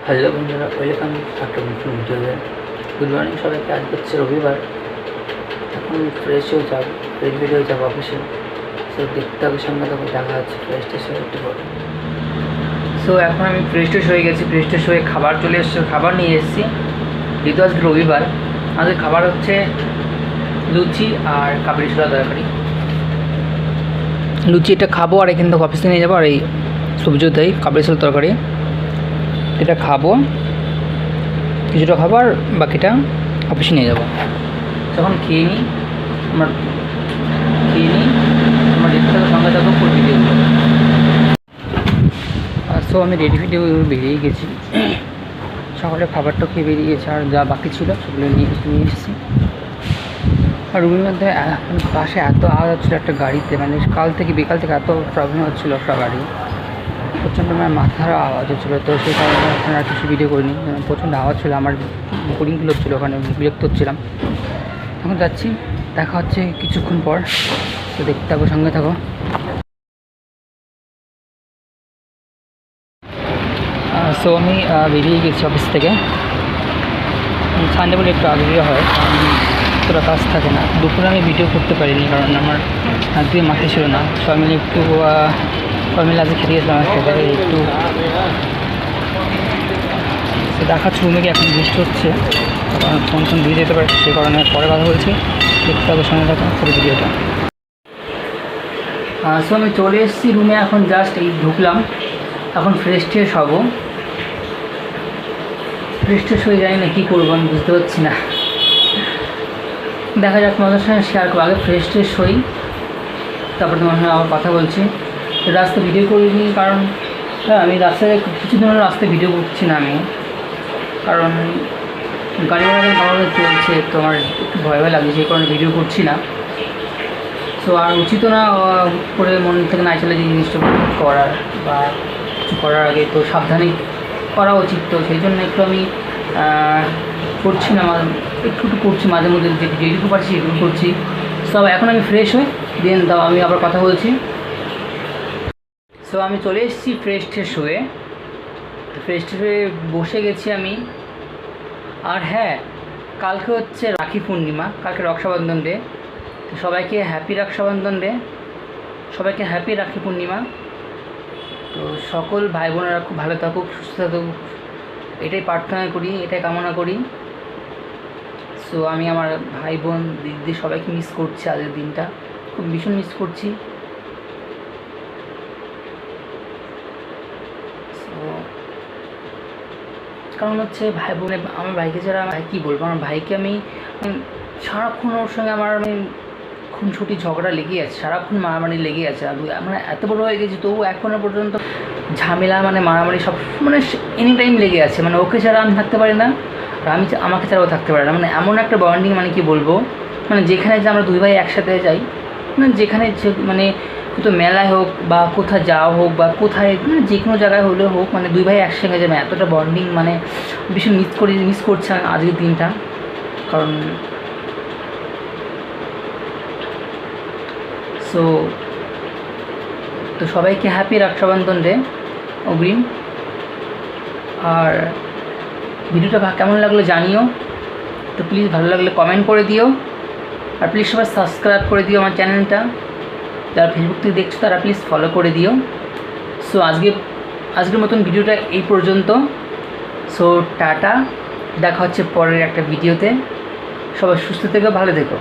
Hello বন্ধুরা, welcome একটা নতুন ভিডিওতে। গুড মর্নিং সবাইকে। আজ হচ্ছে রবিবার। এখন ফ্রেশ হয়ে যাব, রেডি হয়ে যাবো অফিসে। সো দেখতে হবে, সঙ্গে তখন দেখা হচ্ছে ফ্রেশ ট্রেশ হয়ে একটু পরে। সো এখন আমি ফ্রেশ ট্রেশ হয়ে গেছি। ফ্রেশ ট্রেশ হয়ে খাবার চলে এসছে, খাবার নিয়ে এসেছি। যেহেতু আজকে রবিবার, আমাদের খাবার হচ্ছে লুচি আর কাবলি ছোলা তরকারি। লুচি এটা খাবো আর এখান থেকে অফিসে নিয়ে যাবো। আর এই সবজিও তাই, কাবলি ছোলা তরকারি এটা খাবো, কিছুটা খাবার, বাকিটা অফিসে নিয়ে যাবো। যখন খেয়ে নিই আমার রেডি সঙ্গে থাকবো ফুল ভিডিওগুলো। সো আমি রেডি ভিডিও বেরিয়ে গেছি। সকালে খাবারটা খেয়ে বেরিয়ে গেছি, আর যা বাকি ছিল সেগুলো নিয়ে এসেছি। আর রুমের মধ্যে পাশে এত আওয়াজ হচ্ছিলো একটা গাড়িতে, মানে বিকাল থেকে এত প্রবলেম হচ্ছিলো একটা গাড়ি, প্রচণ্ড মাথার আওয়াজ হচ্ছিলো। তো সেই কারণে ওখানে আর কিছু ভিডিও করিনি, প্রচণ্ড আওয়াজ ছিল, আমার বোরিংগুলো হচ্ছিলো, ওখানে বিরক্ত হচ্ছিলাম। এখন যাচ্ছি, দেখা হচ্ছে কিছুক্ষণ পর। তো দেখতে থাকো, সঙ্গে থাকো। সো আমি বেরিয়ে গেছি অফিস থেকে। সানডে বলে একটু আগে হয়, তোরা কাজ থাকে না। দুপুরে আমি ভিডিও করতে পারিনি, কারণ আমার আজকে মাঠে ছিল না। সবাই মিলে আজকে খেতে গেছিলাম একটা জায়গায় একটু। দেখাচ্ছি রুমে গিয়ে, এখন বৃষ্টি হচ্ছে, কারণ ফোন দিয়ে যেতে পারে, সে কারণে পরে কথা বলছি। দেখতে হবে, সঙ্গে থাকো পুরো ভিডিওটা। সো আমি চলে এসেছি রুমে, এখন জাস্ট এই ঢুকলাম। এখন ফ্রেশ ট্রেশ হবো। ফ্রেশ ট্রেশ হয়ে যাই না, কী করবো আমি বুঝতে পারছি না। দেখা যাক, তোমাদের সঙ্গে শেয়ার করবো। আগে ফ্রেশ ট্রেশ হই, তারপর তোমার সঙ্গে আবার কথা বলছি। রাস্তায় ভিডিও করিনি, কারণ আমি রাস্তায় কিছুদিন হলো রাস্তায় ভিডিও করছি না আমি, কারণ গাড়ি ভাড়া চলছে, তো আমার একটু ভয় লাগছে, সেই কারণে ভিডিও করছি না। সো আর উচিত না করে মন থেকে না চলে যে জিনিসটা করার বা কিছু করার আগে তো সাবধানে করা উচিত। তো সেই জন্য একটু আমি করছি না, একটু করছি মাঝে মধ্যে, যেটুকু পারছি সেটুকু করছি। সো এখন আমি ফ্রেশ হই, দেন দাও আমি আবার কথা বলছি। সো আমি চলে এসেছি ফ্রেশ হয়ে বসে গেছি আমি। আর হ্যাঁ, কালকে হচ্ছে রাখি পূর্ণিমা, কালকে রক্ষাবন্ধন ডে। তো সবাইকে হ্যাপি রক্ষাবন্ধন ডে, সবাইকে হ্যাপি রাখি পূর্ণিমা। তো সকল ভাই বোনেরা খুব ভালো থাকুক, সুস্থ থাকুক, এটাই প্রার্থনা করি, এটাই কামনা করি। সো আমি আমার ভাই বোন দিদি সবাইকে মিস করছি, আজকের দিনটা খুব ভীষণ মিস করছি। সো কারণ হচ্ছে ভাই বোনে, আমার ভাইকে ছাড়া ভাই কী বলবো, আমার ভাইকে আমি সারাক্ষণ ওর সঙ্গে আমার খুনসুটি ঝগড়া লেগে আছে, সারাক্ষণ মারামারি লেগে আছে। মানে এত বড় হয়ে গেছি, তবু এখনও পর্যন্ত ঝামেলা, মানে মারামারি সব, মানে এনি টাইম লেগে আছে। মানে ওকে ছাড়া আমি থাকতে পারি না, আর আমাকে ছাড়াও থাকতে পারে না। মানে এমন একটা বন্ডিং, মানে কি বলবো, মানে যেখানে যে আমরা দুই ভাই একসাথে যাই, মানে যেখানে মানে কোথাও মেলায় হোক বা কোথাও যাওয়া হোক বা কোথায়, মানে যে কোনো জায়গায় হলেও হোক, মানে দুই ভাই একসঙ্গে যাবে, এতটা বন্ডিং, মানে ভীষণ মিস করছি আজকের দিনটা। কারণ তো সবাইকে হ্যাপি রক্ষাবন্ধন ডে অগ্রিম। আর ভিডিওটা কেমন লাগলো জানিও, তো প্লিজ ভালো লাগলে কমেন্ট করে দিও, আর প্লিজ সবাই সাবস্ক্রাইব করে দিও আমার চ্যানেলটা। যারা ফেসবুক থেকে দেখছো তারা প্লিজ ফলো করে দিও। সো আজকের মতন ভিডিওটা এই পর্যন্ত। সো টাটা, দেখা হচ্ছে পরের একটা ভিডিওতে। সবাই সুস্থ থেকো, ভালো থেকো।